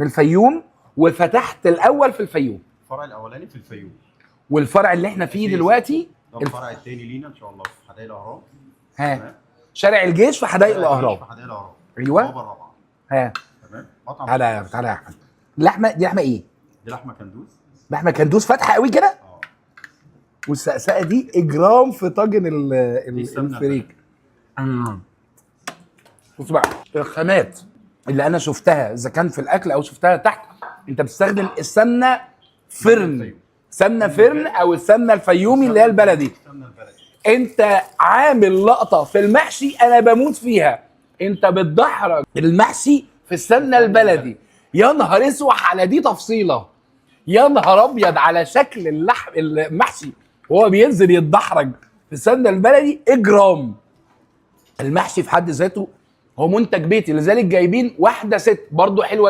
من الفيوم، وفتحت الاول في الفيوم. الفرع الاولاني في الفيوم، والفرع اللي احنا فيه دلوقتي ده الفرع الثاني لينا ان شاء الله في حدائق الاهرام. ها شارع الجيش في حدائق الاهرام. في حدائق الاهرام، ايوه البوابه الرابعه. ها تمام. مطعم تعالى يا احمد. اللحمه دي لحمه ايه؟ دي لحمه كندوز. لحمه كندوز فاتحه قوي كده. والسقسقه دي اجرام في طاجن الفريك. بص بقى الخامات اللي انا شفتها اذا كان في الاكل او شفتها تحت، انت بتستخدم السمنه فرن، سمنه فرن او السمنه الفيومي اللي هي البلدي. انت عامل لقطه في المحشي انا بموت فيها، انت بتدحرج المحشي في السمنه البلدي. يا نهار اسوح على دي تفصيله، يا نهار ابيض على شكل اللحم المحشي وهو بينزل يتدحرج في السمنه البلدي. اجرام المحشي في حد ذاته هو منتج بيتي، لذلك جايبين واحده ست برضو حلوه جدا.